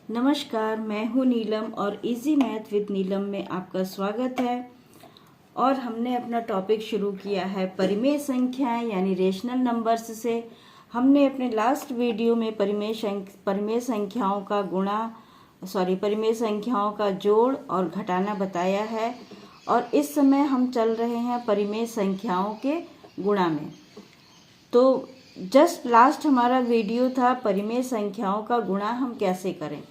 नमस्कार, मैं हूँ नीलम और इजी मैथ विद नीलम में आपका स्वागत है। और हमने अपना टॉपिक शुरू किया है परिमेय संख्याएं यानी रेशनल नंबर्स से। हमने अपने लास्ट वीडियो में परिमेय संख्याओं का जोड़ और घटाना बताया है और इस समय हम चल रहे हैं परिमेय संख्याओं के गुणा में। तो जस्ट लास्ट हमारा वीडियो था परिमेय संख्याओं का गुणा हम कैसे करें,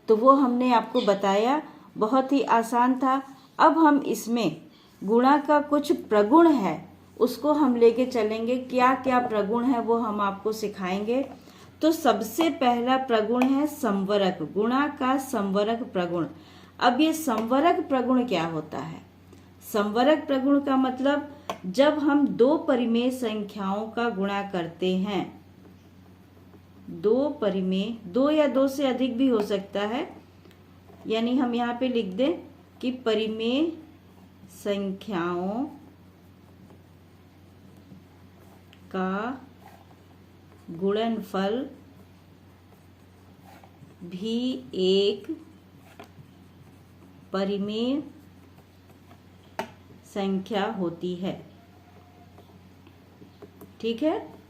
तो वो हमने आपको बताया, बहुत ही आसान था। अब हम इसमें गुणा का कुछ प्रगुण है उसको हम लेके चलेंगे। क्या क्या प्रगुण है वो हम आपको सिखाएंगे। तो सबसे पहला प्रगुण है संवरक, गुणा का संवरक प्रगुण। अब ये संवरक प्रगुण क्या होता है? संवरक प्रगुण का मतलब जब हम दो परिमेय संख्याओं का गुणा करते हैं, दो या दो से अधिक भी हो सकता है, यानी हम यहाँ पे लिख दें कि परिमेय संख्याओं का गुणनफल भी एक परिमेय संख्या होती है। ठीक है।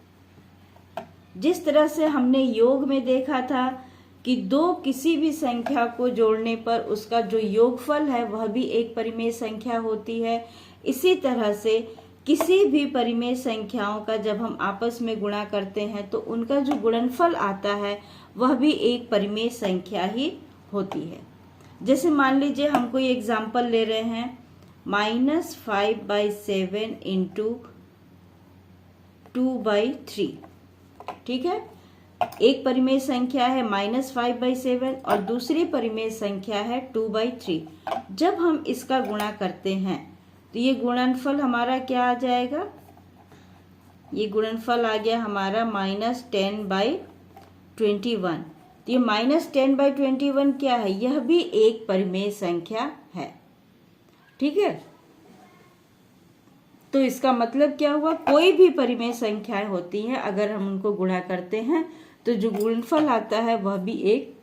जिस तरह से हमने योग में देखा था कि दो किसी भी संख्या को जोड़ने पर उसका जो योगफल है वह भी एक परिमेय संख्या होती है, इसी तरह से किसी भी परिमेय संख्याओं का जब हम आपस में गुणा करते हैं तो उनका जो गुणनफल आता है वह भी एक परिमेय संख्या ही होती है। जैसे मान लीजिए हम कोई एग्जाम्पल ले रहे हैं, -5/7 इंटू 2/3। ठीक है। एक परिमेय संख्या है -5/7 और दूसरी परिमेय संख्या है 2/3। जब हम इसका गुणा करते हैं तो ये गुणनफल हमारा क्या आ जाएगा? ये गुणनफल आ गया हमारा -10/21। तो ये -10/21 क्या है? यह भी एक परिमेय संख्या है। ठीक है। तो इसका मतलब क्या हुआ? कोई भी परिमेय संख्याएं होती हैं, अगर हम उनको गुणा करते हैं तो जो गुणनफल आता है वह भी एक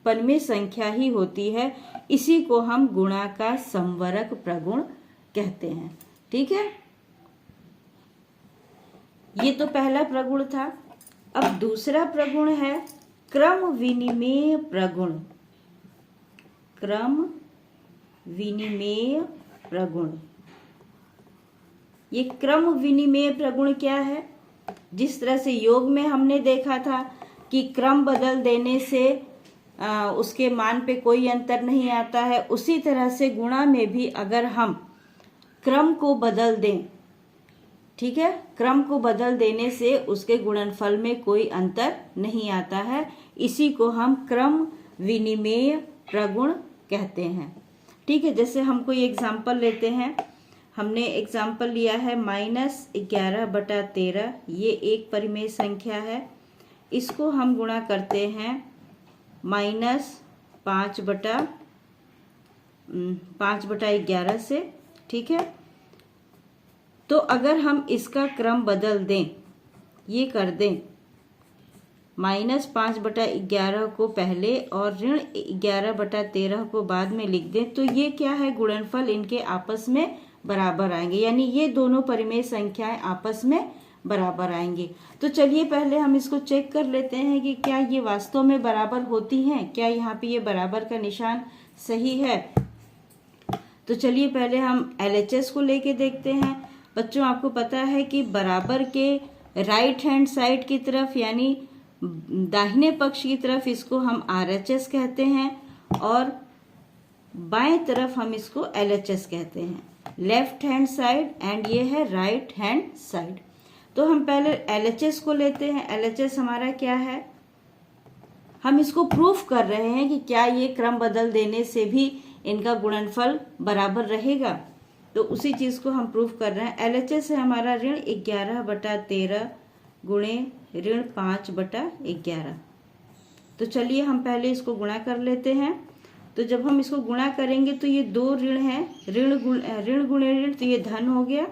परिमेय संख्या ही होती है। इसी को हम गुणा का संवरक प्रगुण कहते हैं। ठीक है। ये तो पहला प्रगुण था। अब दूसरा प्रगुण है क्रम विनिमेय प्रगुण। क्रम विनिमेय प्रगुण। ये क्रम विनिमेय प्रगुण क्या है? जिस तरह से योग में हमने देखा था कि क्रम बदल देने से उसके मान पे कोई अंतर नहीं आता है, उसी तरह से गुणा में भी अगर हम क्रम को बदल दें, ठीक है, क्रम को बदल देने से उसके गुणनफल में कोई अंतर नहीं आता है। इसी को हम क्रम विनिमेय प्रगुण कहते हैं। ठीक है। जैसे हम कोई एग्जाम्पल लेते हैं, हमने एग्जाम्पल लिया है -11/13। ये एक परिमेय संख्या है। इसको हम गुणा करते हैं -5/11 से। ठीक है। तो अगर हम इसका क्रम बदल दें, ये कर दें -5/11 को पहले और -11/13 को बाद में लिख दें, तो ये क्या है? गुणनफल इनके आपस में बराबर आएंगे, यानी ये दोनों परिमेय संख्याएं आपस में बराबर आएंगी। तो चलिए पहले हम इसको चेक कर लेते हैं कि क्या ये वास्तव में बराबर होती हैं, क्या यहाँ पे ये बराबर का निशान सही है। तो चलिए पहले हम LHS को लेके देखते हैं। बच्चों, आपको पता है कि बराबर के राइट हैंड साइड की तरफ यानी दाहिने पक्ष की तरफ इसको हम RHS कहते हैं और बाएं तरफ हम इसको LHS कहते हैं, लेफ्ट हैंड साइड, एंड ये है राइट हैंड साइड। तो हम पहले LHS को लेते हैं। LHS हमारा क्या है? हम इसको प्रूफ कर रहे हैं कि क्या ये क्रम बदल देने से भी इनका गुणनफल बराबर रहेगा, तो उसी चीज को हम प्रूफ कर रहे हैं। LHS है हमारा -11/13 गुणे -5/11। तो चलिए हम पहले इसको गुणा कर लेते हैं। तो जब हम इसको गुणा करेंगे तो ये दो ऋण है, ऋण गुणे ऋण, तो ये धन हो गया।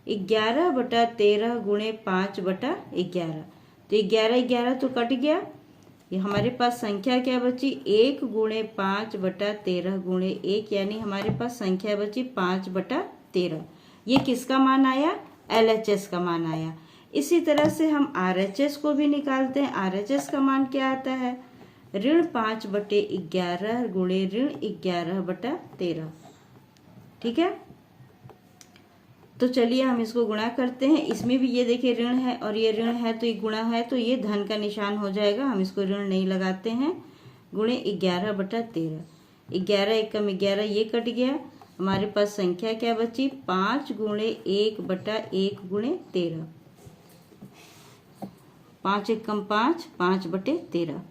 11/13 गुणे 5/11, तो 11 11 तो कट गया, ये हमारे पास संख्या क्या बची, 1 गुणे 5/13 गुणे 1, यानी हमारे पास संख्या बची 5/13। ये किसका मान आया, LHS का मान आया। इसी तरह से हम RHS को भी निकालते हैं। RHS का मान क्या आता है, -5/11 गुणे -11/13। ठीक है, तो चलिए हम इसको गुणा करते हैं। इसमें भी ये देखिए ऋण है और ये ऋण है, तो ये गुणा है तो ये धन का निशान हो जाएगा, हम इसको ऋण नहीं लगाते हैं। गुणे 11/13, 11 एकम 11, ये कट गया। हमारे पास संख्या क्या बची, 5 गुणे 1/1 गुणे 13, 5 एकम 5, 5/13।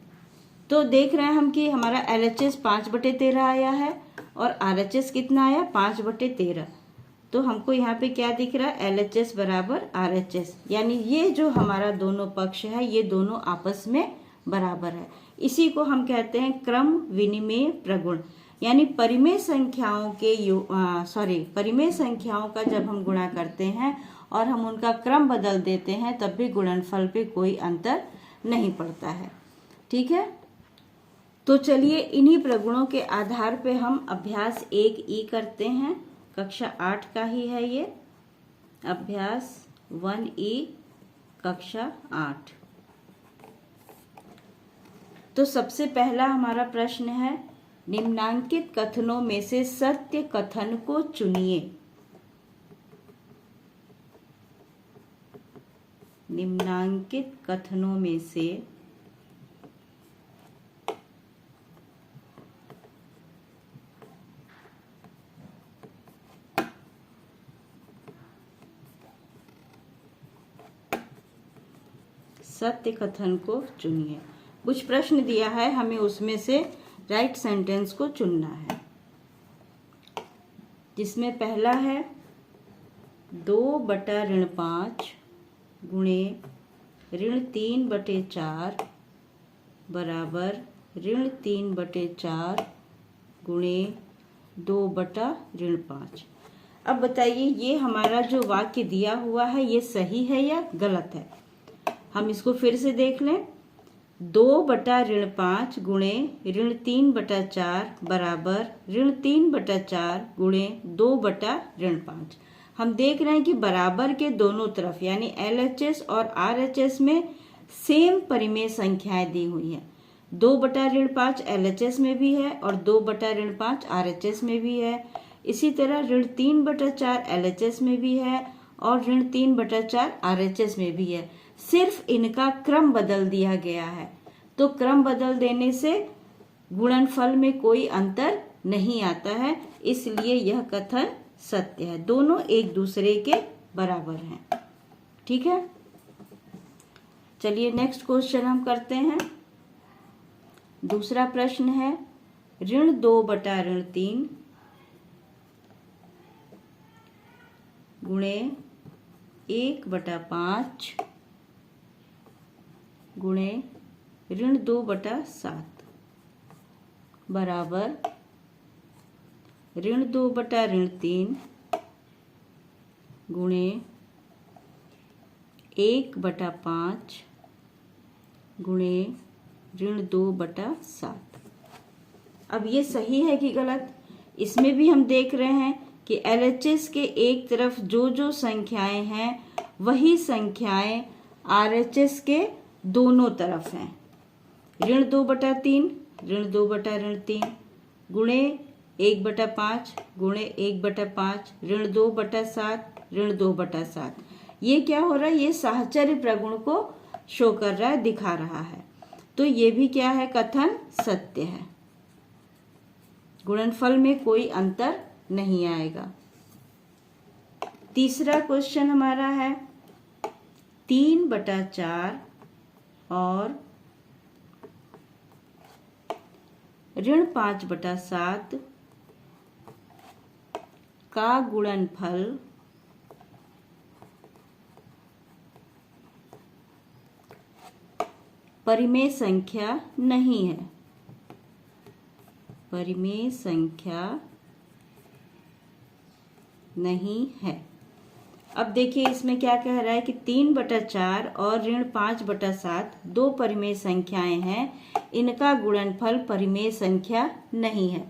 तो देख रहे हैं हम कि हमारा LHS 5/13 आया है और RHS कितना आया, 5/13। तो हमको यहाँ पे क्या दिख रहा है, LHS बराबर RHS, यानी ये जो हमारा दोनों पक्ष है ये दोनों आपस में बराबर है। इसी को हम कहते हैं क्रम विनिमेय प्रगुण, यानी परिमेय संख्याओं के परिमेय संख्याओं का जब हम गुणा करते हैं और हम उनका क्रम बदल देते हैं तब भी गुणनफल पे कोई अंतर नहीं पड़ता है। ठीक है, तो चलिए इन्हीं प्रगुणों के आधार पे हम अभ्यास 1E करते हैं। कक्षा 8 का ही है ये अभ्यास 1E, कक्षा 8। तो सबसे पहला हमारा प्रश्न है, निम्नांकित कथनों में से सत्य कथन को चुनिए। निम्नांकित कथनों में से सत्य कथन को चुनिए। कुछ प्रश्न दिया है, हमें उसमें से राइट सेंटेंस को चुनना है, जिसमें पहला है 2/5 गुणे -3/4 बराबर -3/4 गुणे 2/5। अब बताइए ये हमारा जो वाक्य दिया हुआ है ये सही है या गलत है। हम इसको फिर से देख लें। 2/5 गुणे -3/4 बराबर -3/4 गुणे 2/5। हम देख रहे हैं कि बराबर के दोनों तरफ यानी LHS और RHS में सेम परिमेय संख्याएं दी हुई हैं। 2/5 LHS में भी है और 2/5 RHS में भी है। इसी तरह -3/4 LHS में भी है और -3/4 RHS में भी है। सिर्फ इनका क्रम बदल दिया गया है, तो क्रम बदल देने से गुणनफल में कोई अंतर नहीं आता है, इसलिए यह कथन सत्य है। दोनों एक दूसरे के बराबर हैं। ठीक है, चलिए नेक्स्ट क्वेश्चन हम करते हैं। दूसरा प्रश्न है -2/3 गुणे 1/5 गुणे -2/7 बराबर -2/3 गुणे 1/5 गुणे -2/7। अब ये सही है कि गलत, इसमें भी हम देख रहे हैं कि LHS के एक तरफ जो जो संख्याएं हैं वही संख्याएं RHS के दोनों तरफ हैं। -2/3 -2/3 गुणे 1/5 गुणे 1/5 -2/7 -2/7। ये क्या हो रहा है, ये साहचर्य प्रगुण को शो कर रहा है, दिखा रहा है। तो ये भी क्या है, कथन सत्य है। गुणनफल में कोई अंतर नहीं आएगा। तीसरा क्वेश्चन हमारा है 3/4 और -5/7 का गुणनफल परिमेय संख्या नहीं है। परिमेय संख्या नहीं है। अब देखिए इसमें क्या कह रहा है कि 3/4 और ऋण 5/7 दो परिमेय संख्याएं हैं, इनका गुणनफल परिमेय संख्या नहीं है।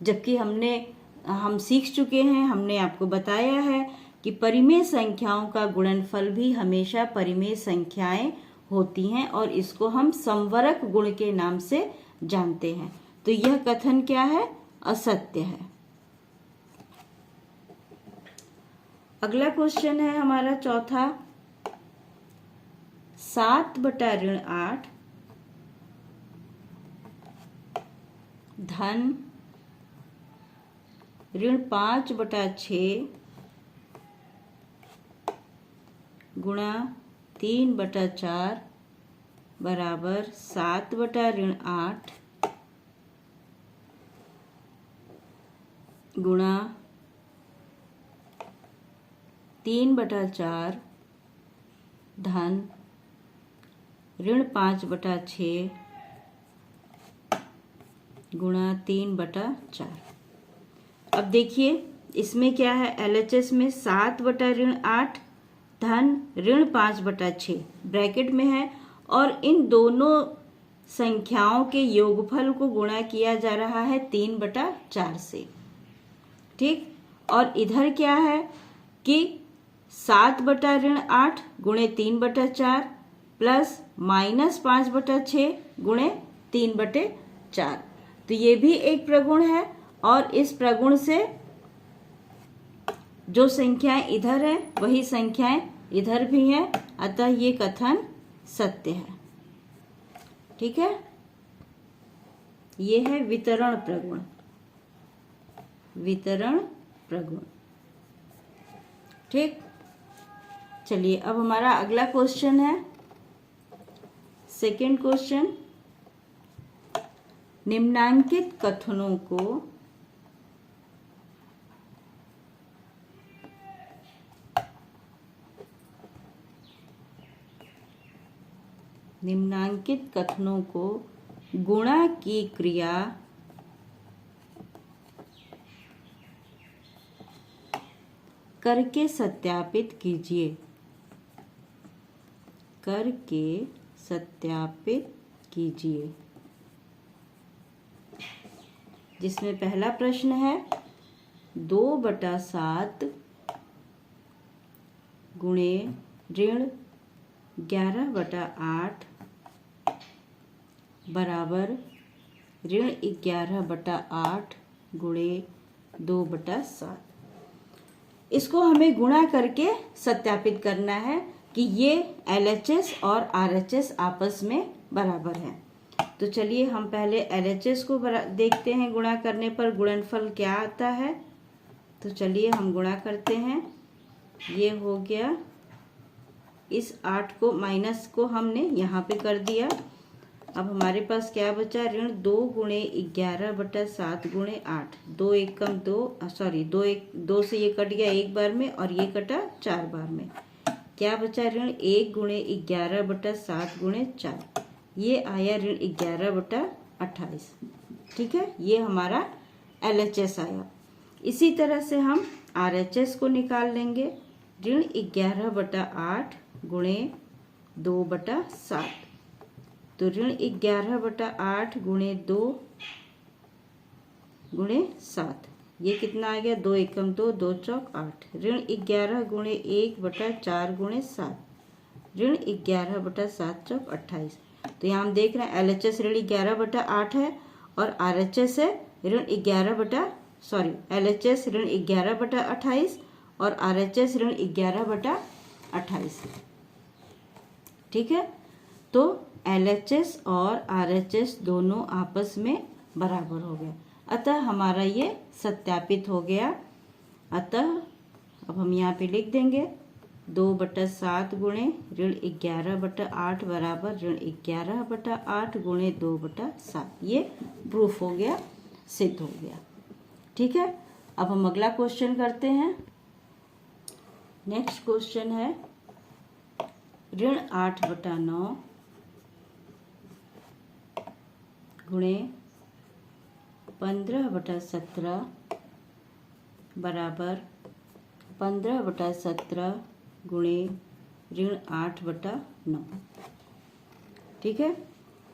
जबकि हम सीख चुके हैं, हमने आपको बताया है कि परिमेय संख्याओं का गुणनफल भी हमेशा परिमेय संख्याएं होती हैं और इसको हम समवरक गुण के नाम से जानते हैं। तो यह कथन क्या है? असत्य है। अगला क्वेश्चन है हमारा चौथा, 7/8 धन ऋण 5/6 गुणा 3/4 बराबर 7/8 गुणा 3/4 धन ऋण 5/6 गुणा 3/4। अब देखिए इसमें क्या है, LHS में 7/8 धन ऋण 5/6 ब्रैकेट में है और इन दोनों संख्याओं के योगफल को गुणा किया जा रहा है 3/4 से। ठीक, और इधर क्या है कि 7/8 गुणे 3/4 प्लस -5/6 गुणे 3/4। तो ये भी एक प्रगुण है और इस प्रगुण से जो संख्याएं इधर है वही संख्याएं इधर भी हैं, अतः ये कथन सत्य है। ठीक है, ये है वितरण प्रगुण। वितरण प्रगुण। ठीक, चलिए अब हमारा अगला क्वेश्चन है, सेकंड क्वेश्चन, निम्नांकित कथनों को गुणा की क्रिया करके सत्यापित कीजिए। करके सत्यापित कीजिए। जिसमें पहला प्रश्न है 2/7 गुणे ऋण 11/8 बराबर ऋण 11/8 गुणे 2/7। इसको हमें गुणा करके सत्यापित करना है कि ये LHS और RHS आपस में बराबर है। तो चलिए हम पहले LHS को देखते हैं, गुणा करने पर गुणनफल क्या आता है। तो चलिए हम गुणा करते हैं। ये हो गया, इस 8 को माइनस को हमने यहाँ पे कर दिया। अब हमारे पास क्या बचा, ऋण 2 गुणे 11/7 गुणे 8। 2 एकम 2, सॉरी 2 से ये कट गया एक बार में और ये कटा 4 बार में। क्या बचा, ऋण 1 गुणे 11/7 गुणे 4। ये आया ऋण 11/28। ठीक है, ये हमारा LHS आया। इसी तरह से हम RHS को निकाल लेंगे। ऋण 11/8 गुणे 2/7। तो ऋण 11/8 गुणे 2 गुणे 7, ये कितना आ गया, 2 एकम 2, 2 चौक 8। ऋण 11 गुणे 1/4 गुणे 7, ऋण 11/7 चौक 28। तो यहाँ हम देख रहे हैं LHS ऋण 11/8 है और RHS है ऋण 11/LHS ऋण 11/28 और RHS ऋण 11/28। ठीक है, तो LHS और RHS दोनों आपस में बराबर हो गया, अतः हमारा ये सत्यापित हो गया। अतः अब हम यहाँ पे लिख देंगे 2/7 गुणे ऋण 11/8 बराबर ऋण 11/8 गुणे 2/7। ये प्रूफ हो गया, सिद्ध हो गया। ठीक है, अब हम अगला क्वेश्चन करते हैं। नेक्स्ट क्वेश्चन है ऋण 8/9 गुणे 15/17 बराबर 15/17 गुणे ऋण 8/9। ठीक है,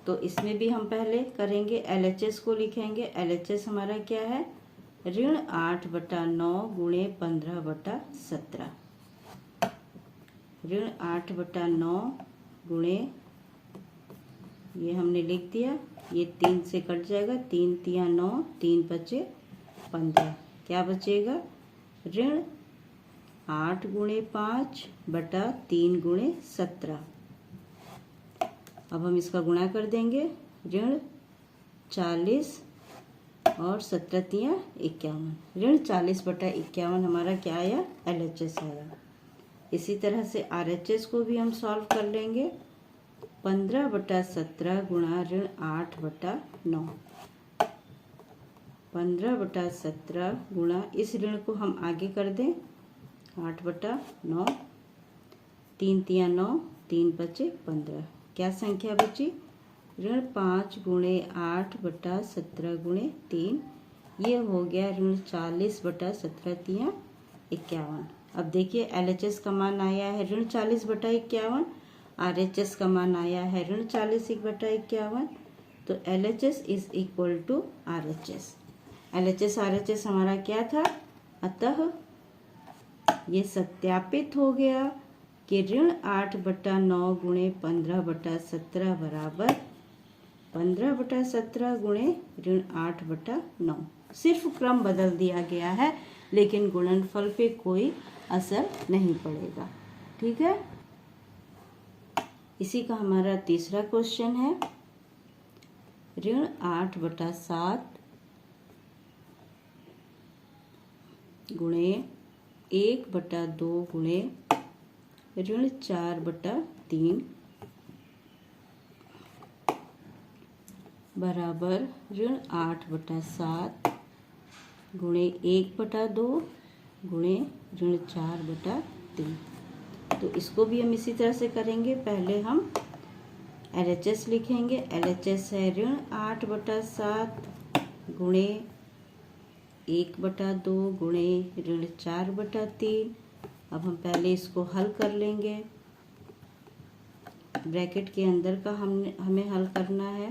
तो इसमें भी हम पहले करेंगे, LHS को लिखेंगे। LHS हमारा क्या है, ऋण 8/9 गुणे 15/17। ऋण 8/9 गुणे, ये हमने लिख दिया, ये 3 से कट जाएगा, 3 तिया 9, 3 बचे 15, क्या बचेगा, ऋण 8 गुणे 5/3 गुणे 17। अब हम इसका गुणा कर देंगे, ऋण 40 और 17 तिया 51, ऋण 40/51 हमारा क्या आया, LHS आया। इसी तरह से RHS को भी हम सॉल्व कर लेंगे, 15/17 गुणा ऋण 8/9। 15/17 गुणा, इस ऋण को हम आगे कर दें, 8/9, 3 तिया 9, 3 बचे 15, क्या संख्या बची, ऋण 5 गुणे 8/17 गुणे 3, ये हो गया ऋण 40/17 तिया 51। अब देखिए LHS का मान आया है ऋण 40/51, RHS का मान आया है ऋण 40/51, तो LHS is equal to RHS। LHS RHS हमारा क्या था, अतः ये सत्यापित हो गया कि ऋण 8/9 गुणे 15/17 बराबर 15/17 गुणे ऋण 8/9। सिर्फ क्रम बदल दिया गया है, लेकिन गुणनफल पे कोई असर नहीं पड़ेगा। ठीक है, इसी का हमारा तीसरा क्वेश्चन है, ऋण 8/7 गुणे 1/2 गुणे ऋण 4/3 बराबर ऋण 8/7 गुणे 1/2 गुणे ऋण 4/3। तो इसको भी हम इसी तरह से करेंगे। पहले हम LHS लिखेंगे। LHS है ऋण 8/7 गुणे 1/2 गुणे ऋण 4/3। अब हम पहले इसको हल कर लेंगे, ब्रैकेट के अंदर का हमें हल करना है।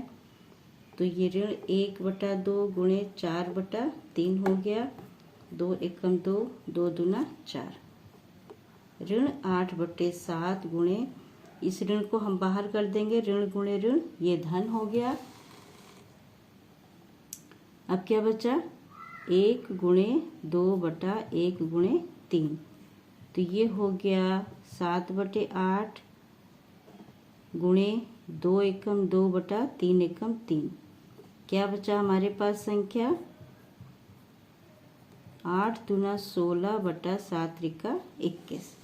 तो ये ऋण 1/2 गुणे 4/3 हो गया, 2 एकम 2, 2 दूना 4। ऋण 8/7 गुणे, इस ऋण को हम बाहर कर देंगे, ऋण गुणे ऋण ये धन हो गया। अब क्या बचा, 1 गुणे 2/1 गुणे 3, तो ये हो गया 7/8 गुणे 2 एकम 2/3 एकम 3। क्या बचा हमारे पास संख्या, 8 दूना 16/7 त्रिका 21।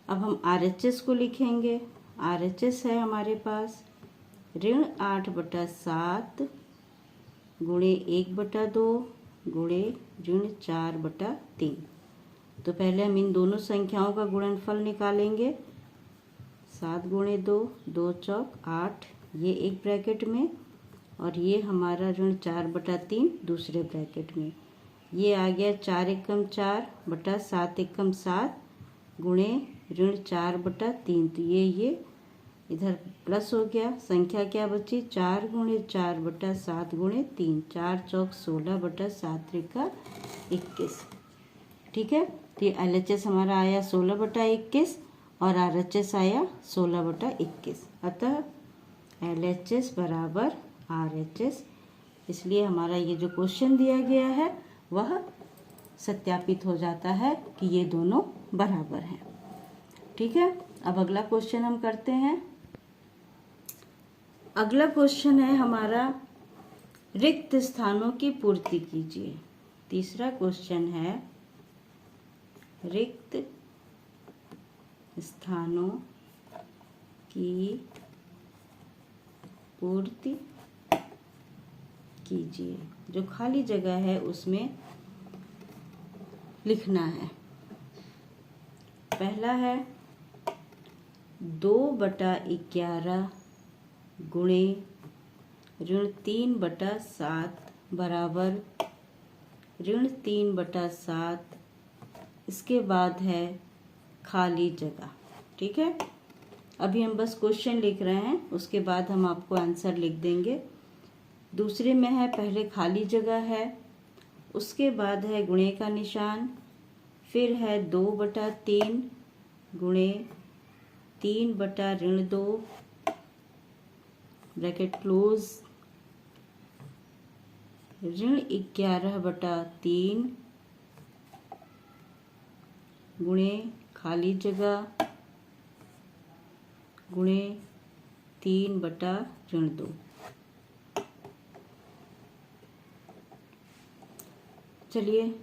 अब हम RHS को लिखेंगे। RHS है हमारे पास ऋण 8/7 गुणे 1/2 गुणे ऋण 4/3। तो पहले हम इन दोनों संख्याओं का गुणनफल निकालेंगे। 7 गुणे 2, 2 चौक 8, ये एक ब्रैकेट में, और ये हमारा ऋण 4/3 दूसरे ब्रैकेट में। ये आ गया 4 एकम 4/7 एकम 7 गुणे ऋण 4/3। तो ये इधर प्लस हो गया, संख्या क्या बची, 4 गुणे 4/7 गुणे 3, 4 चौक 16/7 त्रिका 21। ठीक है, तो ये LHS हमारा आया 16/21 और RHS आया 16/21। अतः LHS बराबर RHS, इसलिए हमारा ये जो क्वेश्चन दिया गया है वह सत्यापित हो जाता है कि ये दोनों बराबर हैं। ठीक है, अब अगला क्वेश्चन हम करते हैं। अगला क्वेश्चन है हमारा, रिक्त स्थानों की पूर्ति कीजिए। तीसरा क्वेश्चन है, रिक्त स्थानों की पूर्ति कीजिए। जो खाली जगह है उसमें लिखना है। पहला है 2/11 गुणे ऋण 3/7 बराबर ऋण 3/7। इसके बाद है खाली जगह। ठीक है, अभी हम बस क्वेश्चन लिख रहे हैं, उसके बाद हम आपको आंसर लिख देंगे। दूसरे में है पहले खाली जगह है, उसके बाद है गुणे का निशान, फिर है 2/3 गुणे 3/-2 ब्रैकेट क्लोज, -11/3 गुणे खाली जगह गुणे 3/-2। चलिए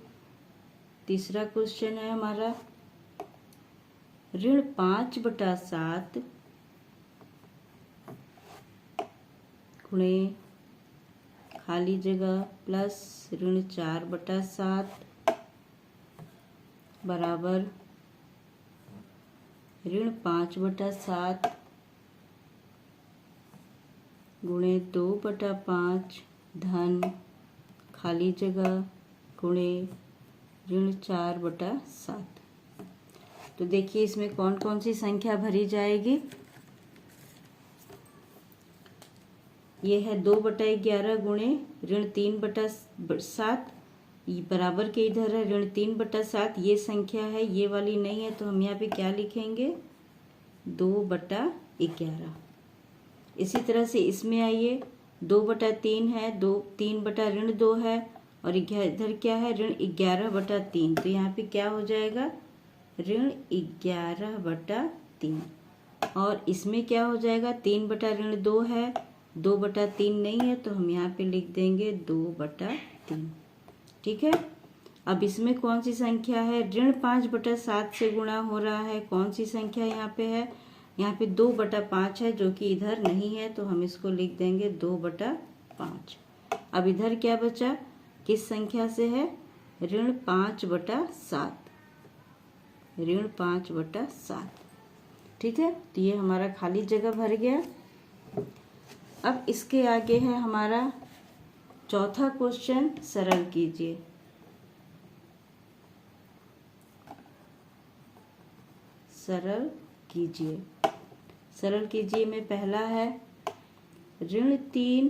तीसरा क्वेश्चन है हमारा, -5/7 गुणे खाली जगह प्लस -4/7 बराबर -5/7 गुणे 2/5 धन खाली जगह गुणे -4/7। तो देखिए इसमें कौन कौन सी संख्या भरी जाएगी। ये है 2/11 गुणे -3/7, बराबर के इधर है -3/7, ये संख्या है, ये वाली नहीं है, तो हम यहाँ पे क्या लिखेंगे 2/11। इसी तरह से इसमें आइए 2/3 है, 3/-2 है, और इधर क्या है -11/3, तो यहाँ पे क्या हो जाएगा -11/3, और इसमें क्या हो जाएगा 3/-2 है, 2/3 नहीं है, तो हम यहाँ पे लिख देंगे 2/3। ठीक है, अब इसमें कौन सी संख्या है, -5/7 से गुणा हो रहा है, कौन सी संख्या यहाँ पे है, यहाँ पे 2/5 है जो कि इधर नहीं है, तो हम इसको लिख देंगे 2/5। अब इधर क्या बचा, किस संख्या से है, -5/7, -5/7। ठीक है, तो ये हमारा खाली जगह भर गया। अब इसके आगे है हमारा चौथा क्वेश्चन, सरल कीजिए। सरल कीजिए, सरल कीजिए में पहला है -3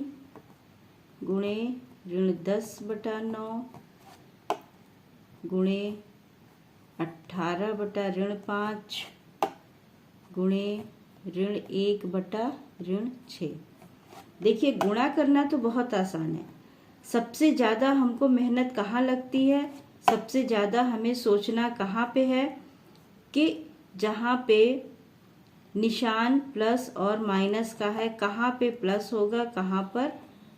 गुणे -10/9 गुणे 18/-5 गुणे -1/-6। देखिए गुणा करना तो बहुत आसान है, सबसे ज़्यादा हमको मेहनत कहाँ लगती है, सबसे ज़्यादा हमें सोचना कहाँ पे है कि जहाँ पे निशान प्लस और माइनस का है, कहाँ पे प्लस होगा कहाँ पर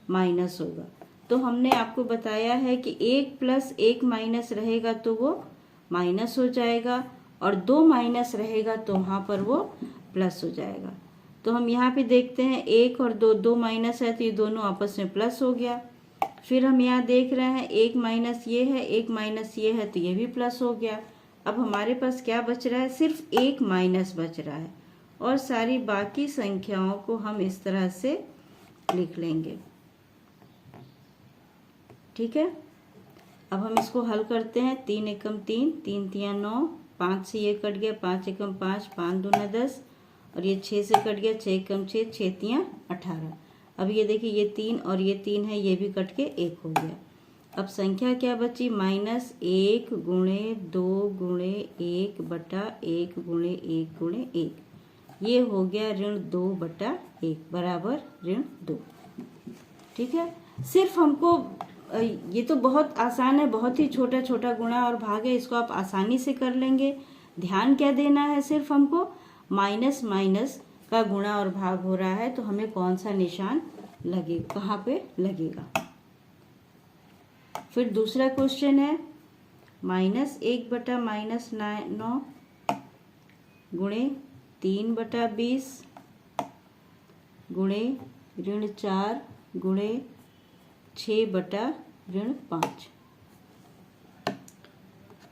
माइनस होगा। तो हमने आपको बताया है कि 1 + 1 माइनस रहेगा तो वो माइनस हो जाएगा, और 2 माइनस रहेगा तो वहाँ पर वो प्लस हो जाएगा। तो हम यहाँ पे देखते हैं 1 और 2 माइनस है, तो ये दोनों आपस में प्लस हो गया। फिर हम यहाँ देख रहे हैं 1 माइनस ये है, 1 माइनस ये है, तो ये भी प्लस हो गया। अब हमारे पास क्या बच रहा है, सिर्फ 1 माइनस बच रहा है, और सारी बाकी संख्याओं को हम इस तरह से लिख लेंगे। ठीक है, अब हम इसको हल करते हैं। 3 एकम 3, 3 तिया 9, 5 से ये कट गया, 5 एकम 5, 5 दूना 10, और ये 6 से कट गया, 6 एकम 6, 6 तिया 18। अब ये देखिए ये 3 और ये 3 है, ये भी कट के 1 हो गया। अब संख्या क्या बची, -1 गुणे 2 गुणे 1/1 गुणे 1 गुणे 1, ये हो गया -2/1 बराबर -2। ठीक है, सिर्फ हमको ये तो बहुत आसान है, बहुत ही छोटा छोटा गुणा और भाग है, इसको आप आसानी से कर लेंगे। ध्यान क्या देना है, सिर्फ हमको माइनस माइनस का गुणा और भाग हो रहा है, तो हमें कौन सा निशान लगे, कहाँ पे लगेगा। फिर दूसरा क्वेश्चन है -1/-9 गुणे 3/20 गुणे ऋण 4 गुणे 6/-5।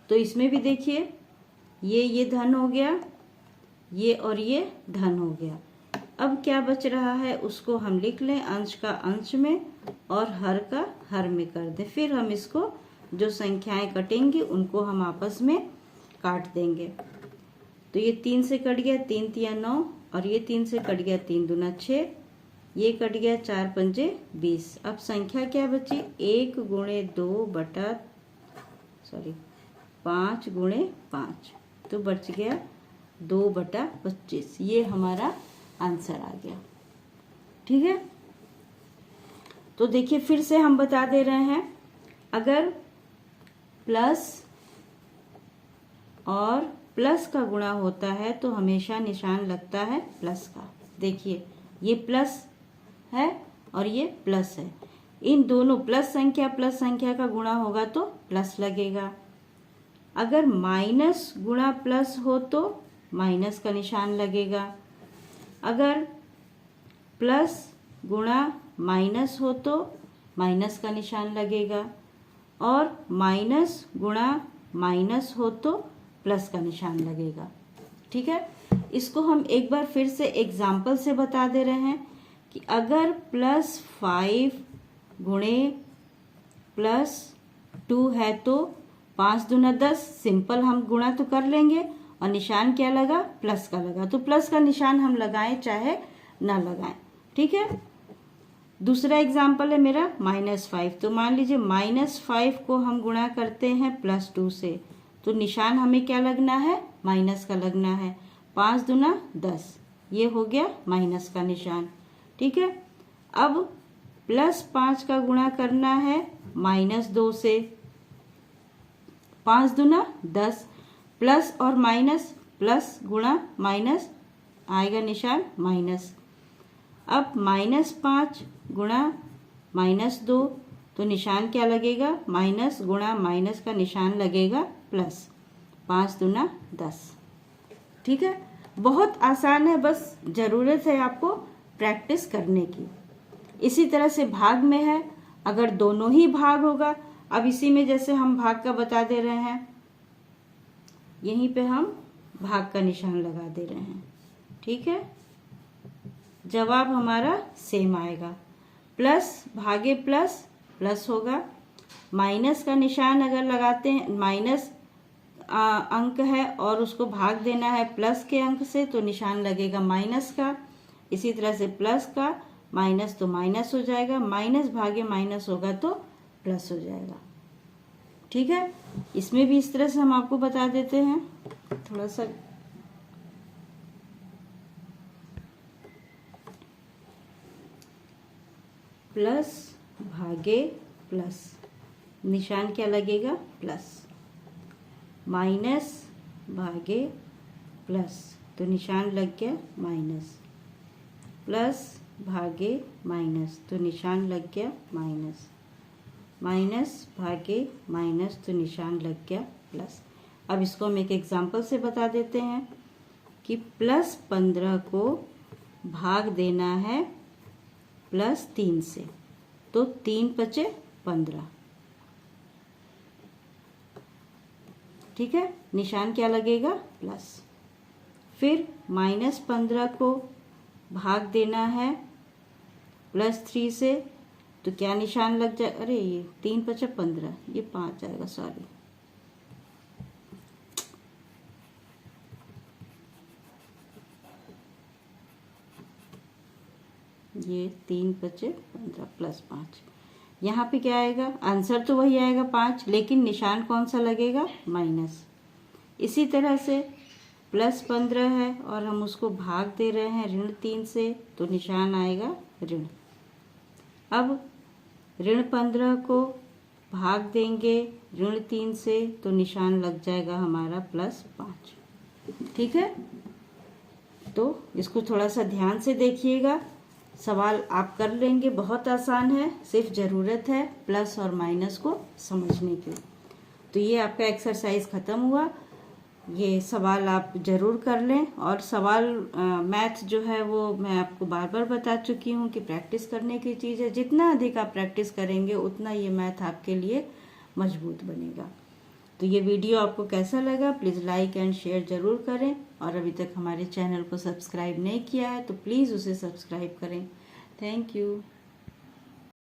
तो इसमें भी देखिए ये धन हो गया, ये और ये धन हो गया। अब क्या बच रहा है उसको हम लिख लें, अंश का अंश में और हर का हर में कर दें। फिर हम इसको जो संख्याएं कटेंगी उनको हम आपस में काट देंगे। तो ये 3 से कट गया, 3 तिया 9, और ये 3 से कट गया, 3 दूना 6, ये कट गया, 4 पंजे 20। अब संख्या क्या बची, 1 गुणे 2 बटा 5 गुणे 5, तो बच गया 2 बटा 25। ये हमारा आंसर आ गया। ठीक है, तो देखिए फिर से हम बता दे रहे हैं, अगर प्लस और प्लस का गुणा होता है तो हमेशा निशान लगता है प्लस का। देखिए ये प्लस है और ये प्लस है, इन दोनों प्लस संख्या का गुणा होगा तो प्लस लगेगा। अगर माइनस गुणा प्लस हो तो माइनस का निशान लगेगा। अगर प्लस गुणा माइनस हो तो माइनस का निशान लगेगा, और माइनस गुणा माइनस हो तो प्लस का निशान लगेगा। ठीक है, इसको हम एक बार फिर से एग्जाम्पल से बता दे रहे हैं कि अगर +5 गुणे +2 है तो 5 दूना 10, सिंपल हम गुणा तो कर लेंगे, और निशान क्या लगा, प्लस का लगा, तो प्लस का निशान हम लगाएं चाहे ना लगाएं। ठीक है, दूसरा एग्जाम्पल है मेरा -5, तो मान लीजिए -5 को हम गुणा करते हैं +2 से, तो निशान हमें क्या लगना है, माइनस का लगना है। 5 दूना 10, ये हो गया माइनस का निशान। ठीक है, अब +5 का गुणा करना है -2 से, 5 दूना 10, प्लस और माइनस, प्लस गुणा माइनस आएगा निशान माइनस। अब -5 गुणा -2, तो निशान क्या लगेगा, माइनस गुणा माइनस का निशान लगेगा प्लस। 5 दूना 10। ठीक है, बहुत आसान है, बस ज़रूरत है आपको प्रैक्टिस करने की। इसी तरह से भाग में है, अगर दोनों ही भाग होगा, अब इसी में जैसे हम भाग का बता दे रहे हैं, यहीं पे हम भाग का निशान लगा दे रहे हैं। ठीक है, जवाब हमारा सेम आएगा, प्लस भागे प्लस प्लस होगा, माइनस का निशान अगर लगाते हैं, माइनस अंक है और उसको भाग देना है प्लस के अंक से, तो निशान लगेगा माइनस का। इसी तरह से प्लस का माइनस तो माइनस हो जाएगा, माइनस भागे माइनस होगा तो प्लस हो जाएगा। ठीक है, इसमें भी इस तरह से हम आपको बता देते हैं, थोड़ा सा प्लस भागे प्लस, निशान क्या लगेगा, प्लस, माइनस भागे प्लस, तो निशान लग गया माइनस, प्लस भागे माइनस, तो निशान लग गया माइनस, माइनस भागे माइनस, तो निशान लग गया प्लस। अब इसको हम एक एग्जांपल से बता देते हैं कि +15 को भाग देना है +3 से, तो 3 × 5 = 15। ठीक है, निशान क्या लगेगा, प्लस। फिर -15 को भाग देना है +3 से, तो क्या निशान लग जाए, अरे ये 3 × 5 = 15, ये 5 आएगा, सॉरी, ये 3 × 5 = 15 +5, यहाँ पे क्या आएगा, आंसर तो वही आएगा 5, लेकिन निशान कौन सा लगेगा, माइनस। इसी तरह से +15 है और हम उसको भाग दे रहे हैं -3 से, तो निशान आएगा ऋण। अब -15 को भाग देंगे -3 से, तो निशान लग जाएगा हमारा +5। ठीक है, तो इसको थोड़ा सा ध्यान से देखिएगा, सवाल आप कर लेंगे, बहुत आसान है, सिर्फ ज़रूरत है प्लस और माइनस को समझने की। तो ये आपका एक्सरसाइज ख़त्म हुआ, ये सवाल आप ज़रूर कर लें। और सवाल मैथ जो है वो मैं आपको बार बार बता चुकी हूँ कि प्रैक्टिस करने की चीज़ है, जितना अधिक आप प्रैक्टिस करेंगे उतना ये मैथ आपके लिए मजबूत बनेगा। तो ये वीडियो आपको कैसा लगा, प्लीज़ लाइक एंड शेयर ज़रूर करें, और अभी तक हमारे चैनल को सब्सक्राइब नहीं किया है तो प्लीज़ उसे सब्सक्राइब करें। Thank you.